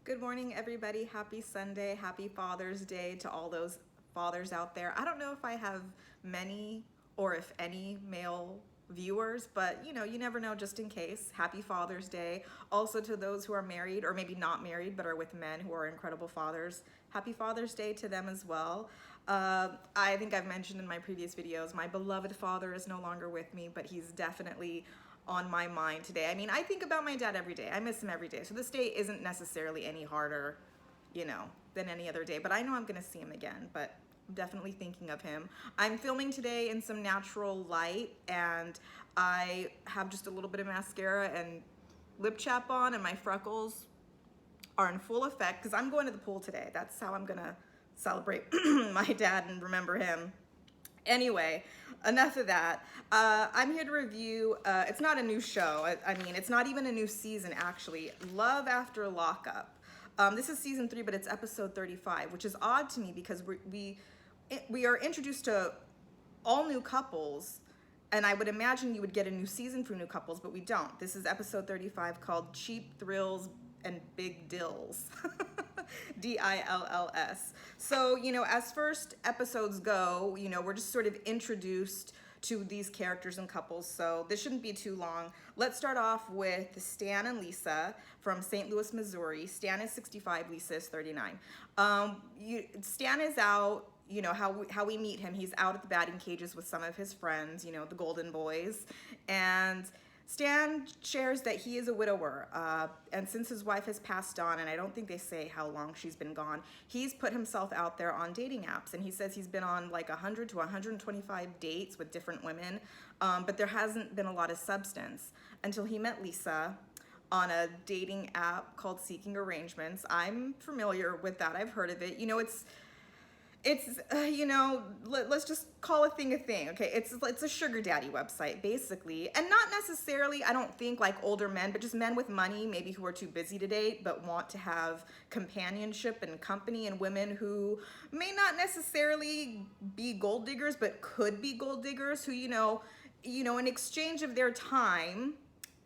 Good morning, everybody. Happy Sunday. Happy Father's Day to all those fathers out there. I don't know if I have many or if any male viewers, but you never know, just in case. Happy Father's Day. Also to those who are married or maybe not married but are with men who are incredible fathers. Happy Father's Day to them as well. I think I've mentioned in my previous videos, my beloved father is no longer with me, but he's definitely on my mind today. I mean, I think about my dad every day. I miss him every day. So this day isn't necessarily any harder, than any other day. But I know I'm gonna see him again, but I'm definitely thinking of him. I'm filming today in some natural light, and I have just a little bit of mascara and lip chap on, and my freckles are in full effect because I'm going to the pool today. That's how I'm gonna celebrate my dad and remember him. Anyway, enough of that. I'm here to review, it's not a new show. I mean, it's not even a new season, actually. Love After Lockup. This is season 3, but it's episode 35, which is odd to me because we are introduced to all new couples, and I would imagine you would get a new season for new couples, but we don't. This is episode 35 called Cheap Thrills and Big Dills. D-I-L-L-S. So, as first episodes go, we're just sort of introduced to these characters and couples, so this shouldn't be too long. Let's start off with Stan and Lisa from St. Louis, Missouri. Stan is 65, Lisa is 39. Stan is out, how we meet him. He's out at the batting cages with some of his friends, the Golden Boys, and Stan shares that he is a widower, and since his wife has passed on, and I don't think they say how long she's been gone, he's put himself out there on dating apps, and he says he's been on like 100 to 125 dates with different women, but there hasn't been a lot of substance until he met Lisa on a dating app called Seeking Arrangements. I'm familiar with that. I've heard of it. It's let's just call a thing, okay? It's a sugar daddy website, basically. And not necessarily, I don't think, like older men, but just men with money, maybe who are too busy to date, but want to have companionship and company, and women who may not necessarily be gold diggers, but could be gold diggers, who, in exchange of their time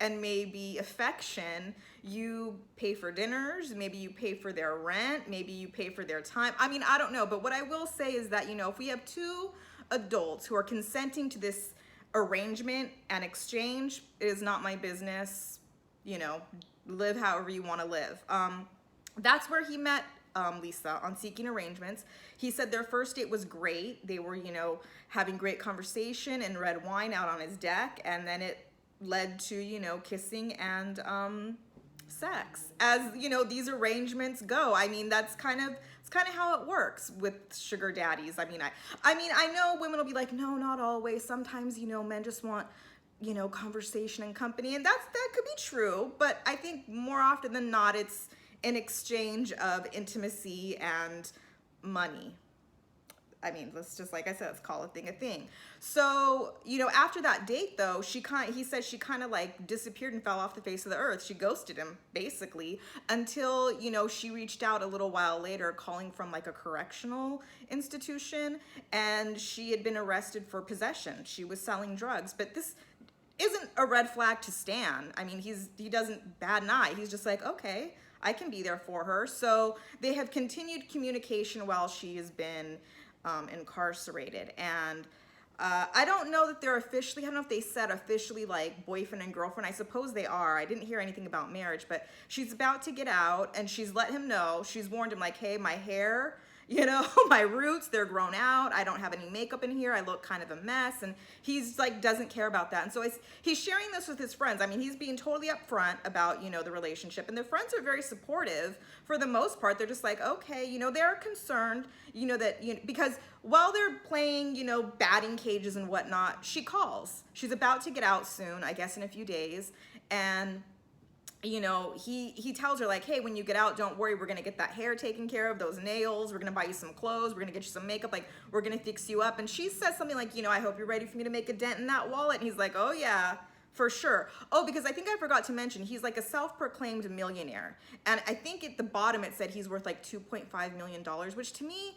and maybe affection, you pay for dinners, maybe you pay for their rent, maybe you pay for their time. I mean, I don't know, but what I will say is that, if we have two adults who are consenting to this arrangement and exchange, it is not my business, live however you want to live. That's where he met Lisa, on Seeking Arrangements. He said their first date was great. They were, having great conversation and red wine out on his deck, and then it led to, kissing and sex, as these arrangements go. I mean, it's kind of how it works with sugar daddies. I mean, I know women will be like, no, not always. Sometimes, men just want, conversation and company, and that could be true, but I think more often than not, it's an exchange of intimacy and money. I mean, let's just, like I said, let's call a thing. So, after that date, though, he says she kind of like disappeared and fell off the face of the earth. She ghosted him, basically, until, she reached out a little while later, calling from like a correctional institution, and she had been arrested for possession. She was selling drugs, but this isn't a red flag to Stan. I mean, he doesn't bat an eye. He's just like, okay, I can be there for her. So they have continued communication while she has been incarcerated, and I don't know that they're officially, I don't know if they said officially like boyfriend and girlfriend. I suppose they are. I didn't hear anything about marriage, but she's about to get out, and she's let him know, she's warned him like, hey, my hair, my roots, they're grown out. I don't have any makeup in here. I look kind of a mess. And he's like, doesn't care about that. And so he's sharing this with his friends. I mean, he's being totally upfront about, the relationship, and their friends are very supportive for the most part. They're just like, okay, they're concerned, that, because while they're playing, batting cages and whatnot, she calls. She's about to get out soon, I guess in a few days. And he tells her like, hey, when you get out, don't worry, we're gonna get that hair taken care of, those nails, we're gonna buy you some clothes, we're gonna get you some makeup, like, we're gonna fix you up. And she says something like, I hope you're ready for me to make a dent in that wallet. And he's like, oh yeah, for sure. Oh, because I think I forgot to mention, he's like a self-proclaimed millionaire. And I think at the bottom it said he's worth like $2.5 million, which to me,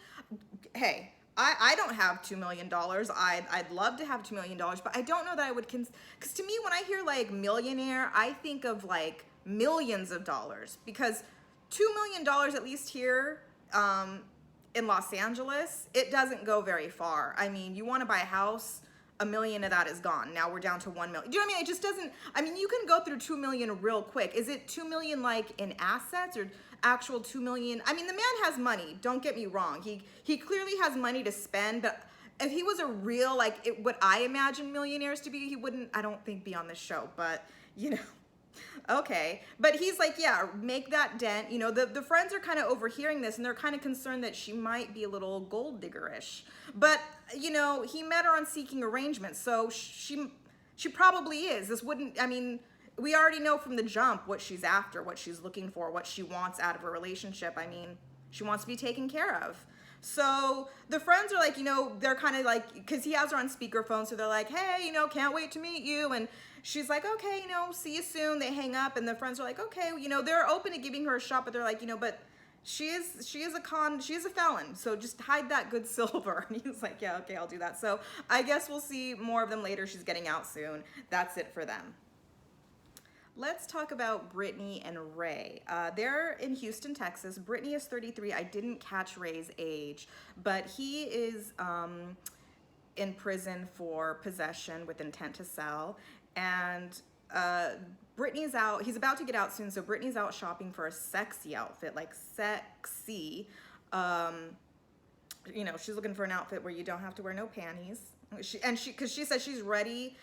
hey, I don't have $2 million. I'd love to have $2 million, but I don't know that I would, because to me, when I hear like millionaire, I think of like millions of dollars, because $2 million, at least here in Los Angeles, it doesn't go very far. I mean, you want to buy a house, $1 million of that is gone. Now we're down to 1 million. Do you know what I mean? It just doesn't, I mean, you can go through 2 million real quick. Is it 2 million like in assets or actual 2 million? I mean, the man has money, don't get me wrong. He clearly has money to spend, but if he was a real, like what I imagine millionaires to be, he wouldn't, I don't think, be on this show, but you know. Okay, but he's like, yeah, make that dent. You know, the friends are kind of overhearing this, and they're kind of concerned that she might be a little gold diggerish. But you know, he met her on seeking arrangements, so she probably is. This wouldn't, I mean, we already know from the jump what she's after, what she's looking for, what she wants out of a relationship. I mean, she wants to be taken care of. So the friends are like, you know, they're kind of like, because he has her on speakerphone, so they're like, hey, you know, can't wait to meet you. And she's like, okay, you know, see you soon. They hang up, and the friends are like, okay, you know, they're open to giving her a shot, but they're like, you know, but she is a felon, so just hide that good silver. And he's like, yeah, okay, I'll do that. So I guess we'll see more of them later. She's getting out soon. That's it for them. Let's talk about Brittany and Ray. They're in Houston, Texas. Brittany is 33. I didn't catch Ray's age, but he is in prison for possession with intent to sell. And Brittany's out. He's about to get out soon, so Brittany's out shopping for a sexy outfit, like sexy. You know, she's looking for an outfit where you don't have to wear no panties. Because she says she's ready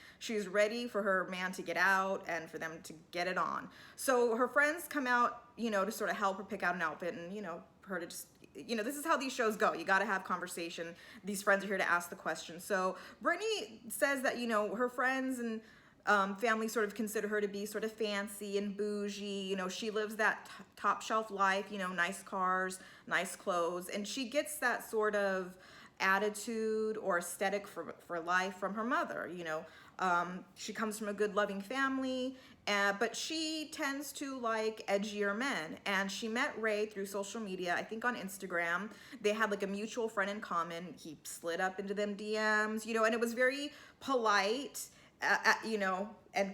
for her man to get out and for them to get it on. So her friends come out, you know, to sort of help her pick out an outfit, and, you know, her to just, you know, this is how these shows go. You got to have conversation. These friends are here to ask the question. So Brittany says that, you know, her friends and family sort of consider her to be sort of fancy and bougie. You know, she lives that top shelf life, you know, nice cars, nice clothes, and she gets that sort of attitude or aesthetic for life from her mother. You know, she comes from a good loving family, but she tends to like edgier men, and she met Ray through social media, I think on Instagram. They had like a mutual friend in common. He slid up into them DMs, you know, and it was very polite, you know, and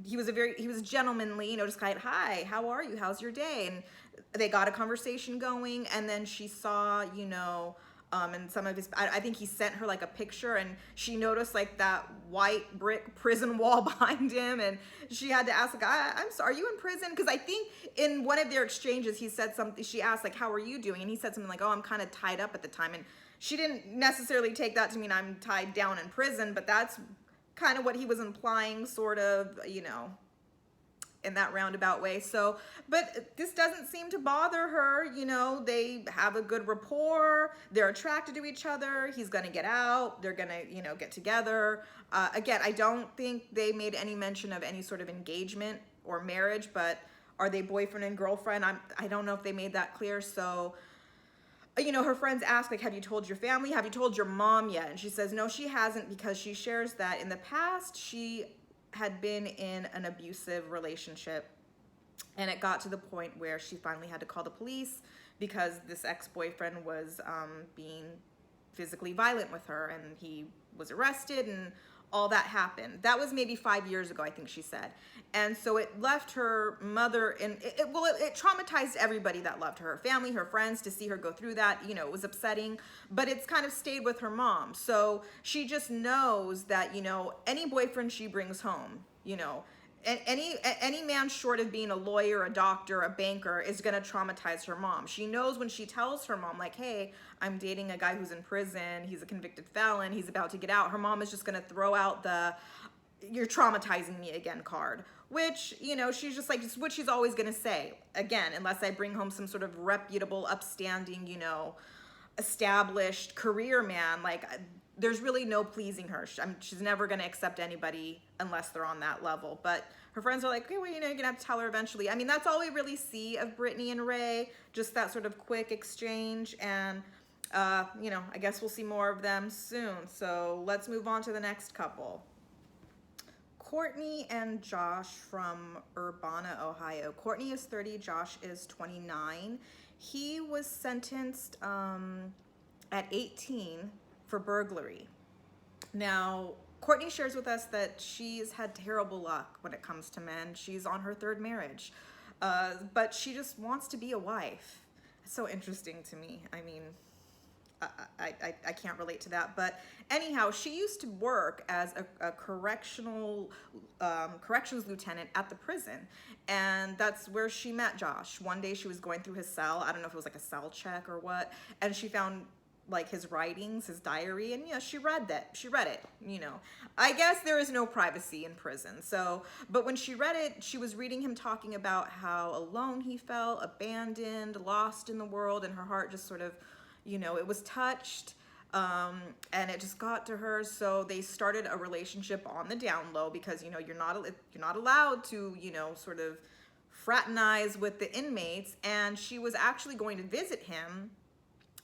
he was gentlemanly, you know, just kind of, hi, how are you, how's your day? And they got a conversation going, and then she saw, you know, and some of his, I think he sent her like a picture, and she noticed like that white brick prison wall behind him, and she had to ask, like, I'm sorry, are you in prison? Because I think in one of their exchanges, he said something, she asked like, how are you doing? And he said something like, oh, I'm kind of tied up at the time. And she didn't necessarily take that to mean I'm tied down in prison, but that's kind of what he was implying, sort of, you know, in that roundabout way. So, but this doesn't seem to bother her. You know, they have a good rapport. They're attracted to each other. He's going to get out. They're going to, you know, get together. Again, I don't think they made any mention of any sort of engagement or marriage, but are they boyfriend and girlfriend? I don't know if they made that clear. So, you know, her friends ask, like, have you told your family? Have you told your mom yet? And she says, no, she hasn't, because she shares that in the past, she had been in an abusive relationship, and it got to the point where she finally had to call the police because this ex-boyfriend was being physically violent with her, and he was arrested, and all that happened. That was maybe 5 years ago, I think she said. And so it left her mother, and it traumatized everybody that loved her family, her friends, to see her go through that. You know, it was upsetting, but it's kind of stayed with her mom. So she just knows that, you know, any boyfriend she brings home, you know, any man short of being a lawyer, a doctor, a banker, is going to traumatize her mom. She knows when she tells her mom, like, hey, I'm dating a guy who's in prison, he's a convicted felon, he's about to get out, her mom is just going to throw out the you're traumatizing me again card, which, you know, she's just like, it's what she's always going to say. Again, unless I bring home some sort of reputable, upstanding, you know, established career man, like, there's really no pleasing her. She's never going to accept anybody unless they're on that level. But her friends are like, okay, well, you know, you're going to have to tell her eventually. I mean, that's all we really see of Brittany and Ray, just that sort of quick exchange. And, you know, I guess we'll see more of them soon. So let's move on to the next couple. Courtney and Josh from Urbana, Ohio. Courtney is 30, Josh is 29. He was sentenced at 18 for burglary. Now, Courtney shares with us that she's had terrible luck when it comes to men. She's on her third marriage. But she just wants to be a wife. It's so interesting to me. I mean, I can't relate to that. But anyhow, she used to work as a correctional corrections lieutenant at the prison. And that's where she met Josh. One day she was going through his cell. I don't know if it was like a cell check or what. And she found like his writings, his diary, and she read it, I guess there is no privacy in prison. So, but when she read it, she was reading him talking about how alone he felt, abandoned, lost in the world, and her heart just sort of, it was touched, and it just got to her. So they started a relationship on the down low, because you're not allowed to sort of fraternize with the inmates. And she was actually going to visit him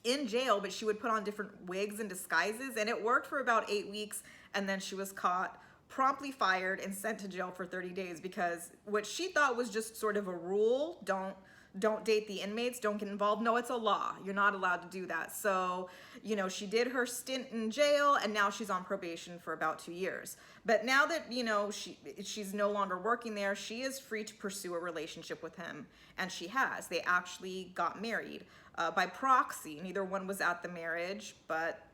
in jail, but she would put on different wigs and disguises, and it worked for about 8 weeks, and then she was caught, promptly fired, and sent to jail for 30 days because what she thought was just sort of a rule, don't date the inmates, don't get involved. No, it's a law. You're not allowed to do that. So, she did her stint in jail, and now she's on probation for about 2 years. But now that, she's no longer working there, she is free to pursue a relationship with him, and she has. They actually got married by proxy. Neither one was at the marriage, but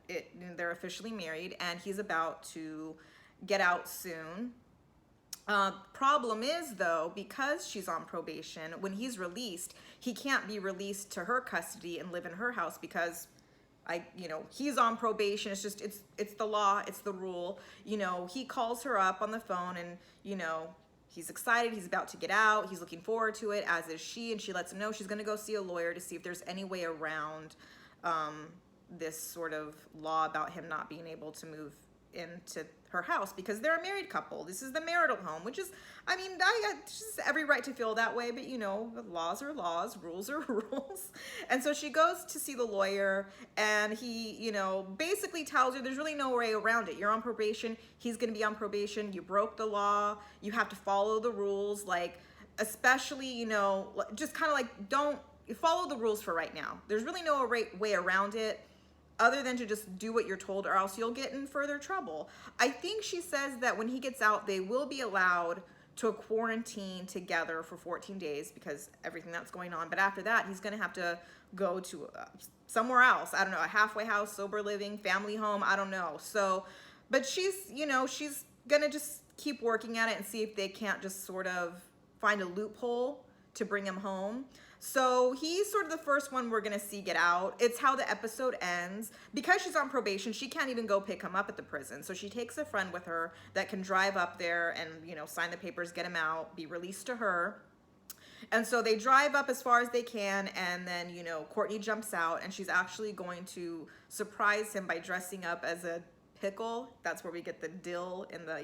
they're officially married, and he's about to get out soon. Problem is, though, because she's on probation, when he's released, he can't be released to her custody and live in her house because he's on probation. It's just, it's the law, it's the rule. He calls her up on the phone, and, he's excited. He's about to get out. He's looking forward to it, as is she. And she lets him know she's going to go see a lawyer to see if there's any way around this sort of law about him not being able to move into her house because they're a married couple. This is the marital home, which is, I got just every right to feel that way, but laws are laws, rules are rules. And so she goes to see the lawyer, and he, basically tells her there's really no way around it. You're on probation. He's going to be on probation. You broke the law. You have to follow the rules, like, especially, just kind of like, don't follow the rules for right now. There's really no way around it, other than to just do what you're told, or else you'll get in further trouble. I think she says that when he gets out, they will be allowed to quarantine together for 14 days because everything that's going on. But after that, he's going to have to go to somewhere else. I don't know, a halfway house, sober living, family home. I don't know. So, but she's going to just keep working at it and see if they can't just sort of find a loophole to bring him home. So he's sort of the first one we're going to see get out. It's how the episode ends. Because she's on probation, she can't even go pick him up at the prison. So she takes a friend with her that can drive up there and, sign the papers, get him out, be released to her. And so they drive up as far as they can, and then, Courtney jumps out, and she's actually going to surprise him by dressing up as a pickle. That's where we get the dill in the,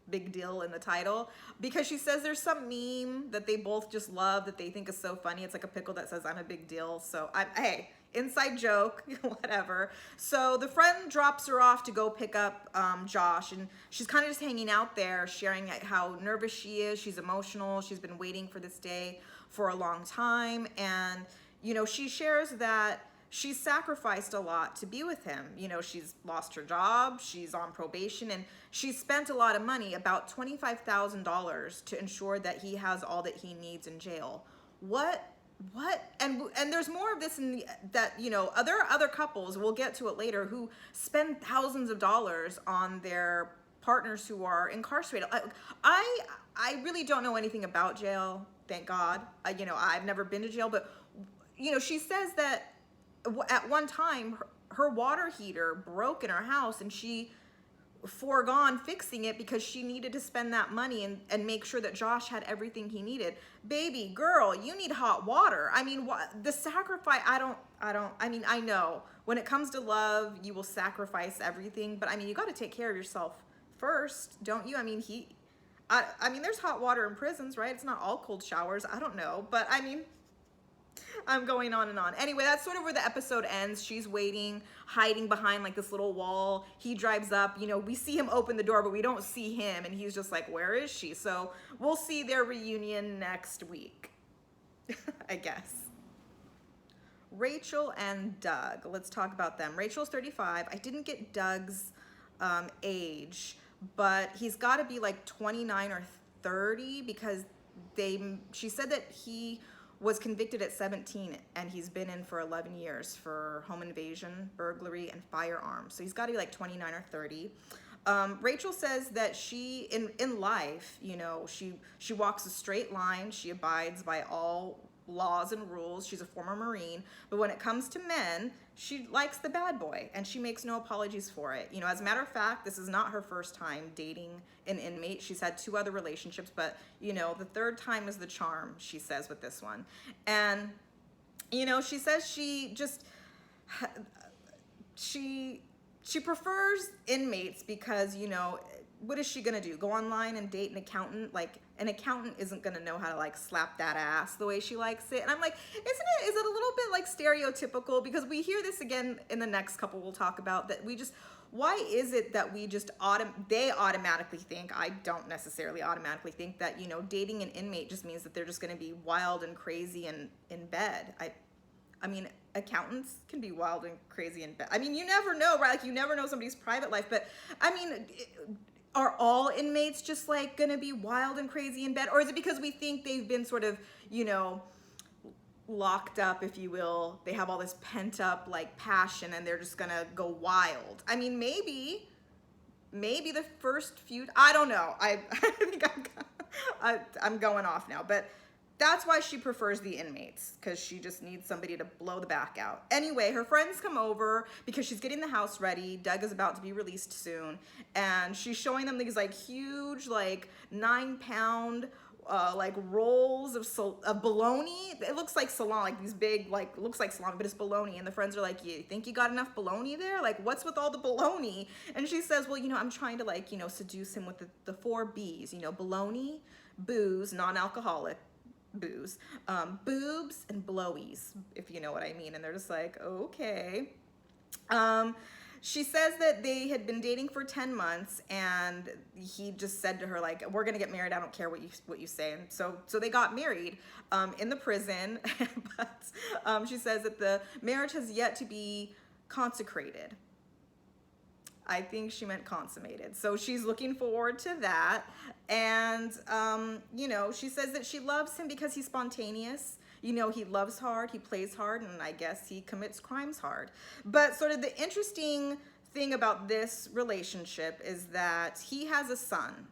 big deal in the title, because she says there's some meme that they both just love that they think is so funny. It's like a pickle that says I'm a big deal. So hey, inside joke, whatever. So the friend drops her off to go pick up Josh, and she's kind of just hanging out there, sharing how nervous she is. She's emotional. She's been waiting for this day for a long time. And, she shares that she's sacrificed a lot to be with him. She's lost her job, she's on probation, and she's spent a lot of money, about $25,000, to ensure that he has all that he needs in jail. What? And there's more of this in that, other couples, we'll get to it later, who spend thousands of dollars on their partners who are incarcerated. I really don't know anything about jail, thank God. I've never been to jail, but, she says that at one time, her water heater broke in her house, and she foregone fixing it because she needed to spend that money and make sure that Josh had everything he needed. Baby girl, you need hot water. The sacrifice, I know when it comes to love, you will sacrifice everything, but you got to take care of yourself first, don't you? There's hot water in prisons, right? It's not all cold showers. I don't know, but I'm going on and on. Anyway, that's sort of where the episode ends. She's waiting, hiding behind like this little wall. He drives up, we see him open the door, but we don't see him. And he's just like, where is she? So we'll see their reunion next week, I guess. Rachel and Doug, let's talk about them. Rachel's 35. I didn't get Doug's age, but he's got to be like 29 or 30 because she said that he was convicted at 17 and he's been in for 11 years for home invasion, burglary, and firearms. So he's got to be like 29 or 30. Rachel says that she, in life, you know, she walks a straight line. She abides by all laws and rules. She's a former Marine, but when it comes to men, she likes the bad boy and she makes no apologies for it. You know, as a matter of fact, this is not her first time dating an inmate. She's had 2 other relationships, but you know, the 3rd time is the charm, she says, with this one. And you know, she says she prefers inmates because, you know, what is she gonna do? Go online and date an accountant? Like, an accountant isn't gonna know how to like slap that ass the way she likes it. And I'm like, is it a little bit like stereotypical? Because we hear this again in the next couple we'll talk about, that we just, why is it that we just they automatically think, I don't necessarily automatically think, that, you know, dating an inmate just means that they're just gonna be wild and crazy and in bed. I mean, accountants can be wild and crazy in bed. I mean, you never know, right? Like, you never know somebody's private life, but I mean, are all inmates just like gonna be wild and crazy in bed? Or is it because we think they've been sort of, you know, locked up, if you will? They have all this pent up like passion and they're just gonna go wild. I mean, maybe the first few, I don't know. I think I'm going off now, but that's why she prefers the inmates, because she just needs somebody to blow the back out. Anyway, her friends come over because she's getting the house ready. Doug is about to be released soon. And she's showing them these like huge, like 9-pound, like rolls of bologna. It looks like salami, like these big, like, looks like salami, but it's bologna. And the friends are like, you think you got enough bologna there? Like, what's with all the bologna? And she says, well, you know, I'm trying to like, you know, seduce him with the 4 B's, you know, bologna, booze, non-alcoholic booze, boobs, and blowies, if you know what I mean. And they're just like, okay. She says that they had been dating for 10 months and he just said to her, like, we're gonna get married, I don't care what you say. And so they got married in the prison. But she says that the marriage has yet to be consecrated. I think she meant consummated. So she's looking forward to that. And, you know, she says that she loves him because he's spontaneous. You know, he loves hard, he plays hard, and I guess he commits crimes hard. But sort of the interesting thing about this relationship is that he has a son,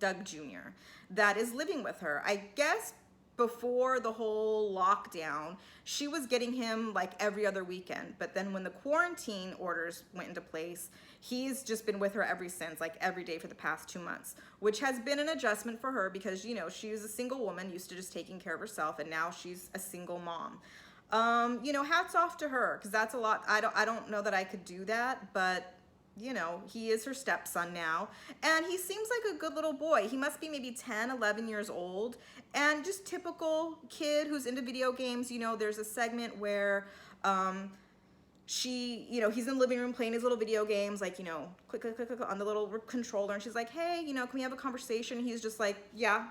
Doug Jr., that is living with her. I guess before the whole lockdown, she was getting him like every other weekend. But then when the quarantine orders went into place, he's just been with her ever since, like every day for the past 2 months, which has been an adjustment for her because, you know, she was a single woman used to just taking care of herself, and now she's a single mom. You know, hats off to her, because that's a lot. I don't know that I could do that, but you know, he is her stepson now, and he seems like a good little boy. He must be maybe 10, 11 years old, and just typical kid who's into video games. You know, there's a segment where you know, he's in the living room playing his little video games, like, you know, click, click, click, click on the little controller, and she's like, hey, you know, can we have a conversation? He's just like, yeah.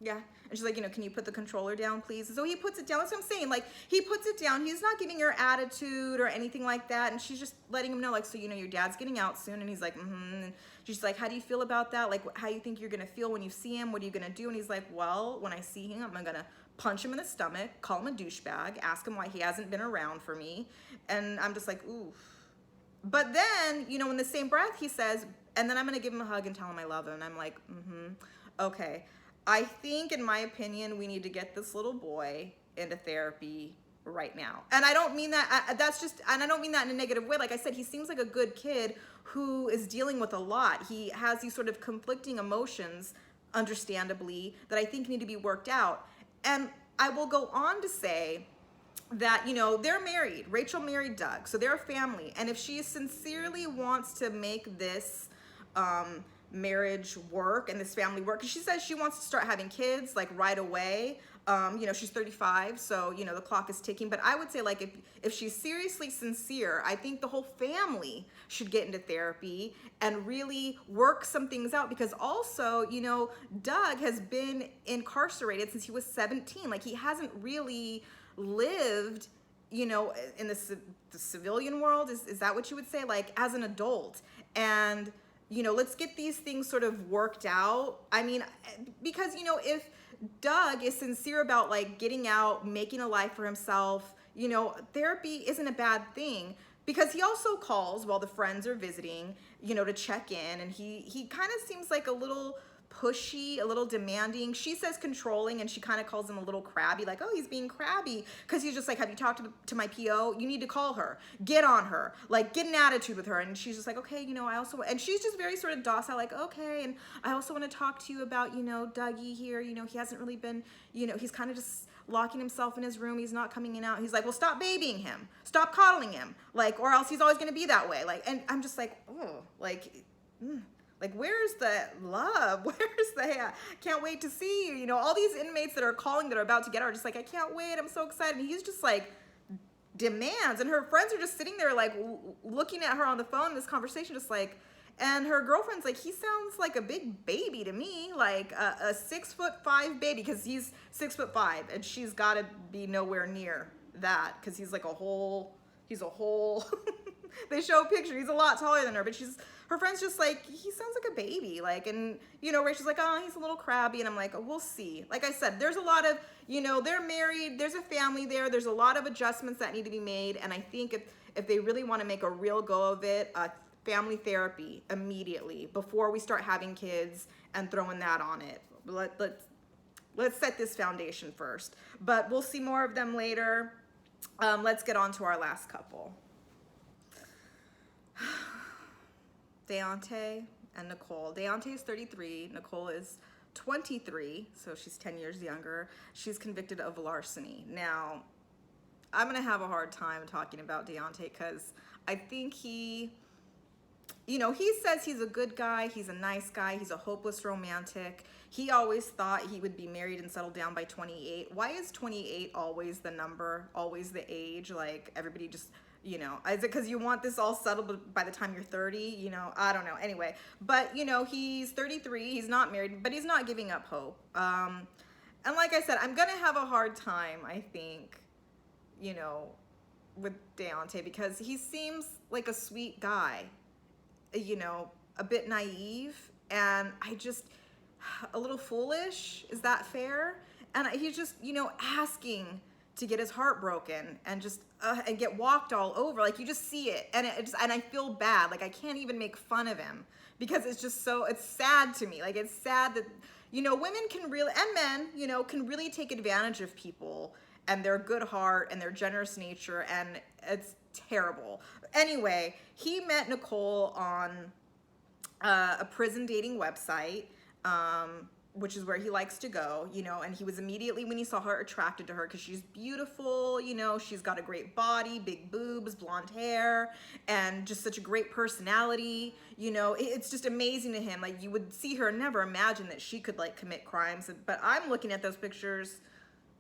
And she's like, you know, can you put the controller down, please? And so he puts it down. That's what I'm saying. Like, he puts it down. He's not giving her attitude or anything like that. And she's just letting him know, like, so, you know, your dad's getting out soon. And he's like, mm-hmm. And she's like, how do you feel about that? Like, how do you think you're going to feel when you see him? What are you going to do? And he's like, well, when I see him, I'm going to punch him in the stomach, call him a douchebag, ask him why he hasn't been around for me. And I'm just like, ooh. But then, you know, in the same breath, he says, and then I'm going to give him a hug and tell him I love him. And I'm like, okay. I think, in my opinion, we need to get this little boy into therapy right now. And I don't mean that, and I don't mean that in a negative way. Like I said, he seems like a good kid who is dealing with a lot. He has these sort of conflicting emotions, understandably, that I think need to be worked out. And I will go on to say that, you know, they're married. Rachel married Doug, so they're a family. And if she sincerely wants to make this marriage work and this family work, because she says she wants to start having kids like right away. You know, she's 35, so, you know, the clock is ticking. But I would say, like, if she's seriously sincere, I think the whole family should get into therapy and really work some things out. Because also, you know, Doug has been incarcerated since he was 17. Like, he hasn't really lived, you know, in the civilian world. Is that what you would say? Like, as an adult. And you know, let's get these things sort of worked out. I mean, because, you know, if Doug is sincere about like getting out, making a life for himself. You know, therapy isn't a bad thing, because he also calls while the friends are visiting, you know, to check in. And he kind of seems like a little pushy, a little demanding. She says controlling, and she kind of calls him a little crabby, like, oh, he's being crabby, because he's just like, have you talked to my PO? You need to call her, get on her, like get an attitude with her. And she's just like, okay, you know, I also, and she's just very sort of docile, like, okay, and I also want to talk to you about, you know, Dougie here, you know, he hasn't really been, you know, he's kind of just locking himself in his room, he's not coming in and out. He's like, well, stop babying him, stop coddling him, like, or else he's always going to be that way. Like, and I'm just like, oh, like, where's the love? Where's the, can't wait to see you? You know, all these inmates that are calling that are about to get out are just like, I can't wait, I'm so excited. And he's just like, demands. And her friends are just sitting there like looking at her on the phone in this conversation, just like, and her girlfriend's like, he sounds like a big baby to me, like a 6'5" baby, because he's 6'5", and she's got to be nowhere near that, because he's like he's a whole, they show a picture, he's a lot taller than her, but her friend's just like, he sounds like a baby, like, and, you know, Rachel's like, oh, he's a little crabby, and I'm like, oh, we'll see. Like I said, there's a lot of, you know, they're married, there's a family there's a lot of adjustments that need to be made, and I think if they really want to make a real go of it, family therapy immediately before we start having kids and throwing that on it. Let's set this foundation first, but we'll see more of them later. Let's get on to our last couple. Deontay and Nicole. Deontay is 33, Nicole is 23, so she's 10 years younger. She's convicted of larceny. Now, I'm gonna have a hard time talking about Deontay, because I think you know, he says he's a good guy, he's a nice guy, he's a hopeless romantic. He always thought he would be married and settled down by 28. Why is 28 always the number, always the age? Like, everybody just, you know, is it because you want this all settled by the time you're 30? You know, I don't know. Anyway, but, you know, he's 33, he's not married, but he's not giving up hope. And like I said, I'm going to have a hard time, I think, you know, with Deontay, because he seems like a sweet guy, you know, a bit naive, and a little foolish. Is that fair? And he's just, you know, asking to get his heart broken and just and get walked all over. Like, you just see it, and and I feel bad. Like, I can't even make fun of him, because it's just so, it's sad to me. Like, it's sad that, you know, women can really, and men, you know, can really take advantage of people and their good heart and their generous nature, and it's terrible. Anyway, he met Nicole on a prison dating website, which is where he likes to go, you know, and he was immediately, when he saw her, attracted to her because she's beautiful, you know, she's got a great body, big boobs, blonde hair, and just such a great personality. You know, it's just amazing to him. Like, you would see her and never imagine that she could, like, commit crimes. But I'm looking at those pictures.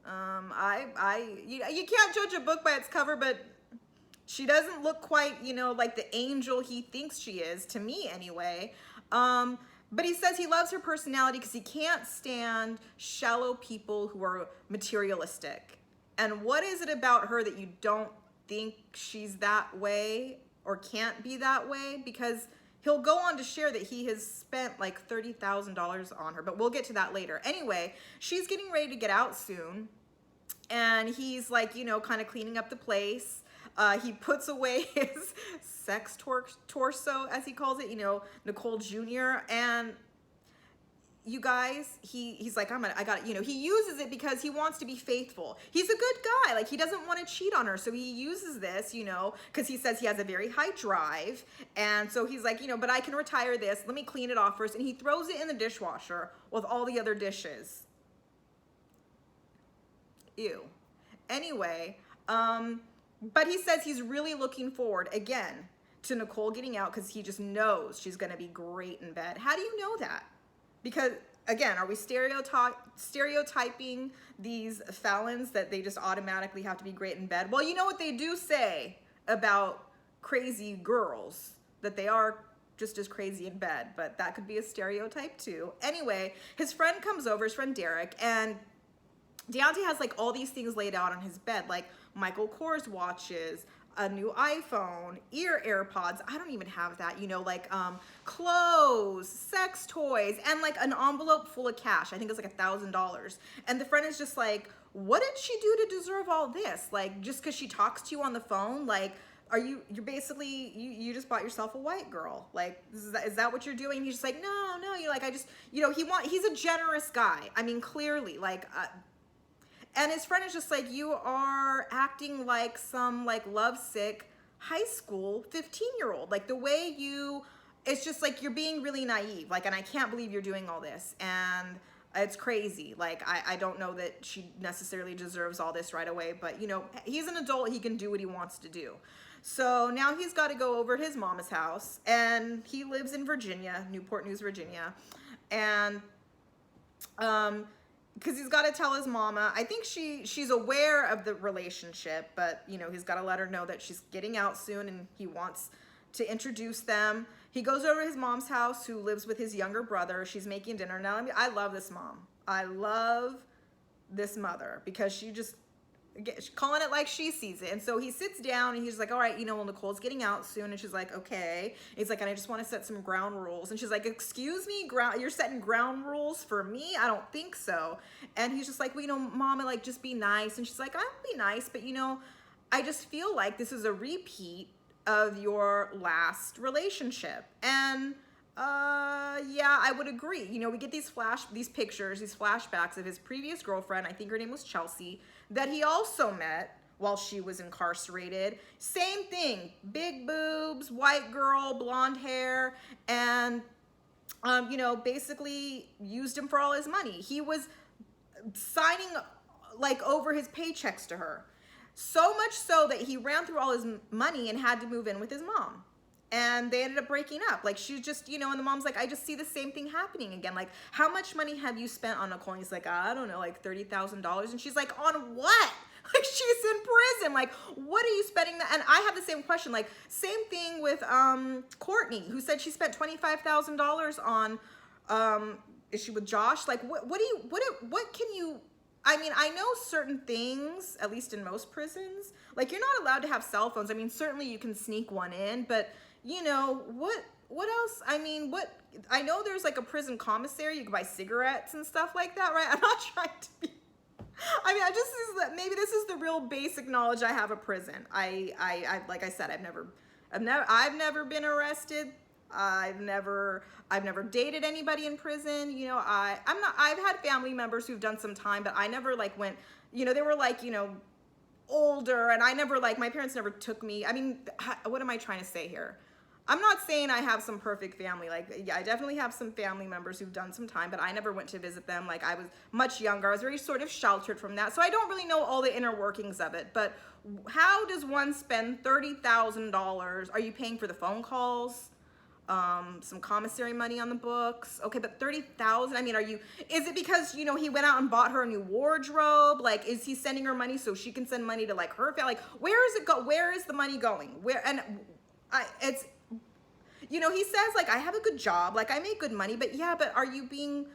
You can't judge a book by its cover, but she doesn't look quite, you know, like the angel he thinks she is, to me anyway. But he says he loves her personality because he can't stand shallow people who are materialistic. And what is it about her that you don't think she's that way or can't be that way? Because he'll go on to share that he has spent like $30,000 on her, but we'll get to that later. Anyway, she's getting ready to get out soon, and he's like, you know, kind of cleaning up the place. He puts away his sex torso, as he calls it, you know, Nicole Jr. And you guys, he's like, I got it. You know, he uses it because he wants to be faithful. He's a good guy. Like, he doesn't want to cheat on her. So he uses this, you know, because he says he has a very high drive. And so he's like, you know, but I can retire this. Let me clean it off first. And he throws it in the dishwasher with all the other dishes. Ew. Anyway, but he says he's really looking forward, again, to Nicole getting out because he just knows she's going to be great in bed. How do you know that? Because, again, are we stereotyping these felons that they just automatically have to be great in bed? Well, you know what they do say about crazy girls, that they are just as crazy in bed, but that could be a stereotype too. Anyway, his friend comes over, his friend Derek, and Deontay has like all these things laid out on his bed, like Michael Kors watches, a new iPhone, AirPods. I don't even have that, you know, like clothes, sex toys, and like an envelope full of cash. I think it's like $1,000. And the friend is just like, what did she do to deserve all this? Like, just because she talks to you on the phone, like, you're basically, you just bought yourself a white girl. Like, is that what you're doing? He's just like, no, you're like, I just, you know, he's a generous guy. I mean, clearly, like, and his friend is just like, you are acting like some like lovesick high school 15-year-old. Like the way it's just like, you're being really naive. Like, and I can't believe you're doing all this. And it's crazy. Like, I don't know that she necessarily deserves all this right away, but you know, he's an adult. He can do what he wants to do. So now he's got to go over to his mama's house, and he lives in Virginia, Newport News, Virginia. And, because he's got to tell his mama, I think she's aware of the relationship, but you know, he's got to let her know that she's getting out soon and he wants to introduce them. He goes over to his mom's house, who lives with his younger brother. She's making dinner. Now, I love this mom. I love this mother, because she's calling it like she sees it. And so he sits down and he's like, all right, you know, well, Nicole's getting out soon. And she's like, okay. He's like, and I just want to set some ground rules. And she's like, excuse me, you're setting ground rules for me? I don't think so. And he's just like, well, you know, Mama, like, just be nice. And she's like, I'll be nice, but you know, I just feel like this is a repeat of your last relationship. And yeah, I would agree. You know, we get these pictures, these flashbacks of his previous girlfriend. I think her name was Chelsea, that he also met while she was incarcerated. Same thing, big boobs, white girl, blonde hair, and you know, basically used him for all his money. He was signing like over his paychecks to her. So much so that he ran through all his money and had to move in with his mom. And they ended up breaking up. Like, she's just, you know, and the mom's like, I just see the same thing happening again. Like, how much money have you spent on Nicole? And he's like, I don't know, like $30,000. And she's like, on what? Like, she's in prison. Like, what are you spending that? And I have the same question. Like, same thing with Courtney, who said she spent $25,000 on, is she with Josh? Like, what can you, I mean, I know certain things, at least in most prisons, like, you're not allowed to have cell phones. I mean, certainly you can sneak one in, but you know, what else? I mean, I know there's like a prison commissary, you can buy cigarettes and stuff like that, right? I'm not trying to be, I mean, maybe this is the real basic knowledge I have of prison. I like I said, I've never been arrested. I've never dated anybody in prison. You know, I've had family members who've done some time, but I never like went, you know, they were like, you know, older, and I never, like, my parents never took me. I mean, what am I trying to say here? I'm not saying I have some perfect family. Like, yeah, I definitely have some family members who've done some time, but I never went to visit them. Like, I was much younger. I was very sort of sheltered from that. So I don't really know all the inner workings of it. But how does one spend $30,000? Are you paying for the phone calls? Some commissary money on the books? Okay, but $30,000, I mean, is it because, you know, he went out and bought her a new wardrobe? Like, is he sending her money so she can send money to, like, her family? Like, where is the money going? It's, you know, he says, like, I have a good job, like, I make good money, but yeah, but are you being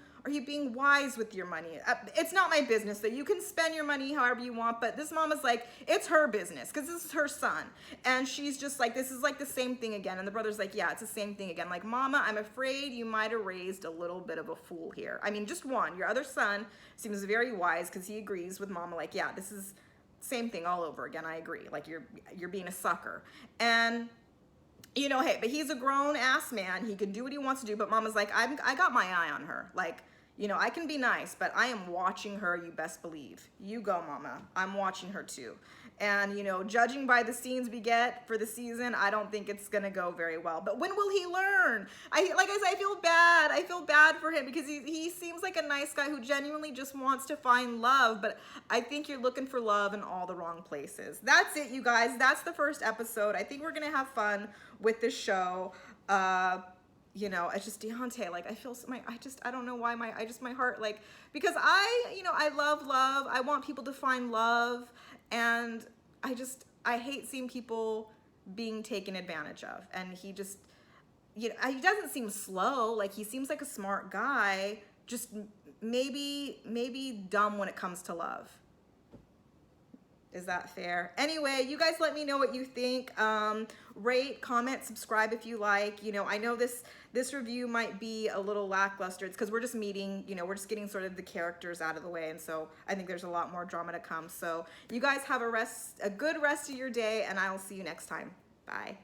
wise with your money? It's not my business. That you can spend your money however you want, but this mom is like, it's her business, because this is her son. And she's just like, this is like the same thing again. And the brother's like, yeah, it's the same thing again. Like, Mama, I'm afraid you might have raised a little bit of a fool here. I mean, just one. Your other son seems very wise, because he agrees with Mama, like, yeah, this is same thing all over again. I agree. Like, you're being a sucker. And you know, hey, but he's a grown ass man. He can do what he wants to do. But Mama's like, I got my eye on her. Like, you know, I can be nice, but I am watching her, you best believe. You go, Mama. I'm watching her too. And, you know, judging by the scenes we get for the season, I don't think it's going to go very well. But when will he learn? Like I said, I feel bad. I feel bad for him, because he seems like a nice guy who genuinely just wants to find love. But I think you're looking for love in all the wrong places. That's it, you guys. That's the first episode. I think we're going to have fun with this show. You know, it's just Deontay, like, I don't know why my heart, like, because you know, I love love. I want people to find love. And I hate seeing people being taken advantage of. And he just, you know, he doesn't seem slow. Like, he seems like a smart guy, just maybe dumb when it comes to love. Is that fair? Anyway, you guys let me know what you think. Rate, comment, subscribe if you like. You know, I know this review might be a little lackluster. It's because we're just meeting, you know, we're just getting sort of the characters out of the way. And so I think there's a lot more drama to come. So you guys have a good rest of your day, and I will see you next time. Bye.